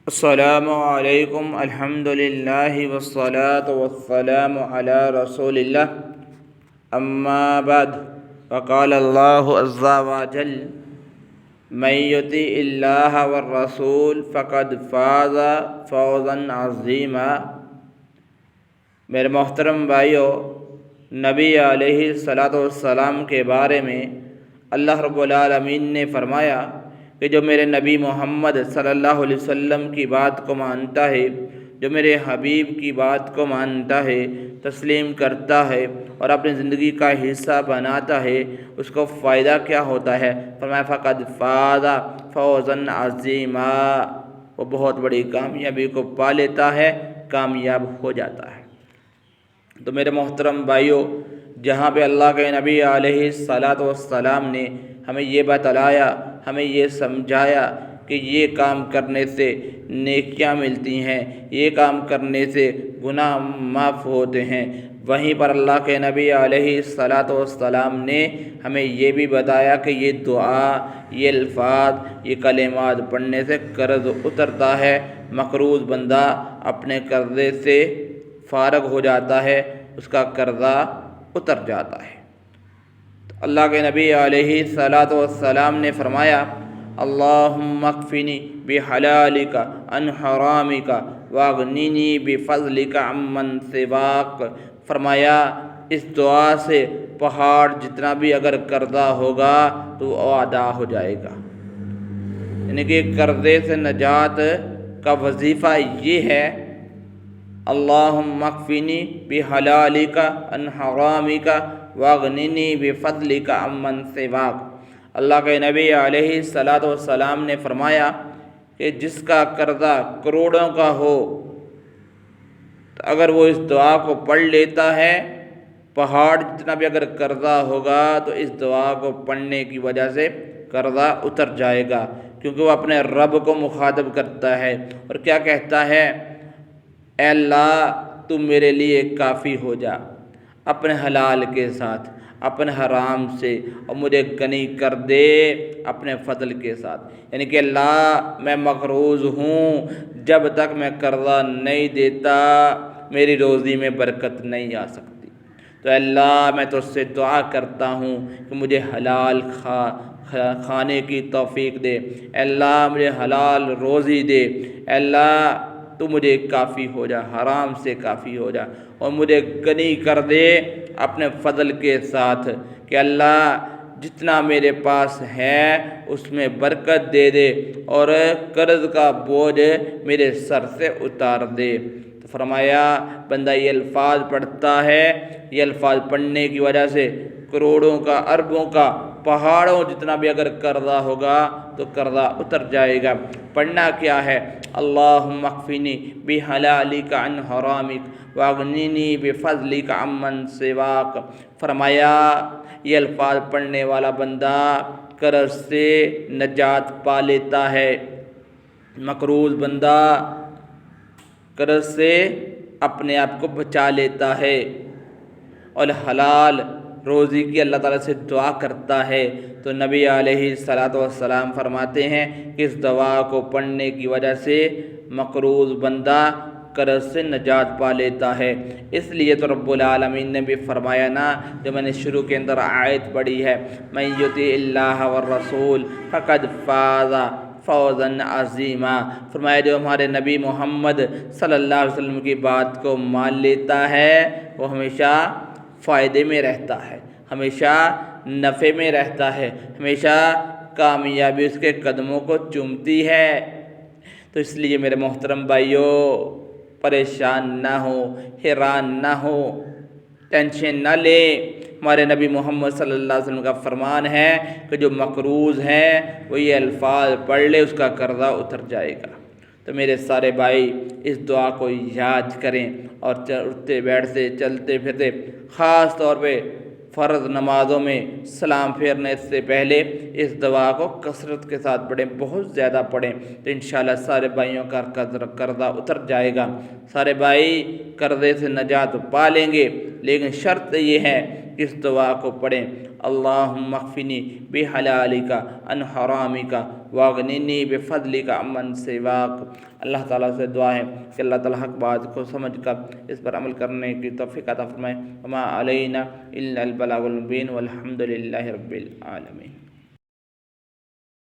السلام علیکم الحمد للہ والصلاة والسلام علی رسول اللہ اما بعد فقال اللہ عز وجل من یطع اللہ والرسول فقد فاز فوزا عظیما۔ میرے محترم بھائیو، نبی علیہ الصلاۃ والسلام کے بارے میں اللہ رب العالمین نے فرمایا کہ جو میرے نبی محمد صلی اللہ علیہ وسلم کی بات کو مانتا ہے، جو میرے حبیب کی بات کو مانتا ہے، تسلیم کرتا ہے اور اپنی زندگی کا حصہ بناتا ہے، اس کو فائدہ کیا ہوتا ہے؟ فرمایا فقد فاز فوزا عظیما، وہ بہت بڑی کامیابی کو پا لیتا ہے، کامیاب ہو جاتا ہے۔ تو میرے محترم بھائیوں، جہاں پہ اللہ کے نبی علیہ الصلاۃ والسلام نے ہمیں یہ بتلایا، ہمیں یہ سمجھایا کہ یہ کام کرنے سے نیکیاں ملتی ہیں، یہ کام کرنے سے گناہ معاف ہوتے ہیں، وہیں پر اللہ کے نبی علیہ الصلاۃ والسلام نے ہمیں یہ بھی بتایا کہ یہ دعا، یہ الفاظ، یہ کلمات پڑھنے سے قرض اترتا ہے، مقروض بندہ اپنے قرضے سے فارغ ہو جاتا ہے، اس کا قرضہ اتر جاتا ہے۔ اللہ کے نبی علیہ الصلاۃ والسلام نے فرمایا اللہم اکفنی بحلالک عن حرامک واغننی بفضلک عمن سواک۔ فرمایا اس دعا سے پہاڑ جتنا بھی اگر قرضہ ہوگا تو وہ ادا ہو جائے گا، یعنی کہ قرضے سے نجات کا وظیفہ یہ ہے، اللہم اکفنی بحلالک عن حرامک واغننی بفضلک عمن سواک۔ اللہ کے نبی علیہ الصلاۃ والسلام نے فرمایا کہ جس کا قرضہ کروڑوں کا ہو، تو اگر وہ اس دعا کو پڑھ لیتا ہے، پہاڑ جتنا بھی اگر قرضہ ہوگا تو اس دعا کو پڑھنے کی وجہ سے قرضہ اتر جائے گا، کیونکہ وہ اپنے رب کو مخاطب کرتا ہے اور کیا کہتا ہے؟ اے اللہ تو میرے لیے کافی ہو جا اپنے حلال کے ساتھ، اپنے حرام سے، اور مجھے غنی کر دے اپنے فضل کے ساتھ۔ یعنی کہ اللہ میں مقروض ہوں، جب تک میں قرضہ نہیں دیتا میری روزی میں برکت نہیں آ سکتی، تو اے اللہ میں تجھ سے دعا کرتا ہوں کہ مجھے حلال کھانے کی توفیق دے، اے اللہ مجھے حلال روزی دے، اے اللہ تو مجھے کافی ہو جا، حرام سے کافی ہو جا، اور مجھے غنی کر دے اپنے فضل کے ساتھ، کہ اللہ جتنا میرے پاس ہے اس میں برکت دے دے اور قرض کا بوجھ میرے سر سے اتار دے۔ تو فرمایا بندہ یہ الفاظ پڑھتا ہے، یہ الفاظ پڑھنے کی وجہ سے کروڑوں کا، اربوں کا، پہاڑوں جتنا بھی اگر قرضہ ہوگا تو قرضہ اتر جائے گا۔ پڑھنا کیا ہے؟ اللہم اکفنی بحلالک عن حرامک واغننی بفضلک عمن سواک۔ فرمایا یہ الفاظ پڑھنے والا بندہ قرض سے نجات پا لیتا ہے، مقروض بندہ قرض سے اپنے آپ کو بچا لیتا ہے، اور حلال روزی کی اللہ تعالیٰ سے دعا کرتا ہے۔ تو نبی علیہ الصلاۃ والسلام فرماتے ہیں کہ اس دعا کو پڑھنے کی وجہ سے مقروض بندہ قرض سے نجات پا لیتا ہے۔ اس لیے تو رب العالمین نے بھی فرمایا نا، جو میں نے شروع کے اندر آیت پڑھی ہے، من یطع اللہ والرسول فقد فاز فوزا عظیما۔ فرمایا جو ہمارے نبی محمد صلی اللہ علیہ وسلم کی بات کو مان لیتا ہے وہ ہمیشہ فائدے میں رہتا ہے، ہمیشہ نفع میں رہتا ہے، ہمیشہ کامیابی اس کے قدموں کو چومتی ہے۔ تو اس لیے میرے محترم بھائیوں، پریشان نہ ہو، حیران نہ ہو، ٹینشن نہ لے۔ ہمارے نبی محمد صلی اللہ علیہ وسلم کا فرمان ہے کہ جو مقروض ہے وہ یہ الفاظ پڑھ لے، اس کا قرضہ اتر جائے گا۔ تو میرے سارے بھائی اس دعا کو یاد کریں، اور اٹھتے بیٹھتے چلتے پھرتے، خاص طور پہ فرض نمازوں میں سلام پھیرنے سے پہلے اس دعا کو کثرت کے ساتھ پڑھیں، بہت زیادہ پڑھیں، تو انشاءاللہ سارے بھائیوں کا قرضہ اتر جائے گا، سارے بھائی قرضے سے نجات پا لیں گے۔ لیکن شرط یہ ہے کہ اس دعا کو پڑھیں، اللہم اکفنی بحلالک عن حرامک واغننی بفضلک عمن سواک۔ اللہ تعالیٰ سے دعا ہے کہ اللہ تعالیٰ حق بات کو سمجھ کر اس پر عمل کرنے کی توفیق عطا فرمائے۔ وما علینا الا البلاغ المبین والحمد للہ رب العالمین۔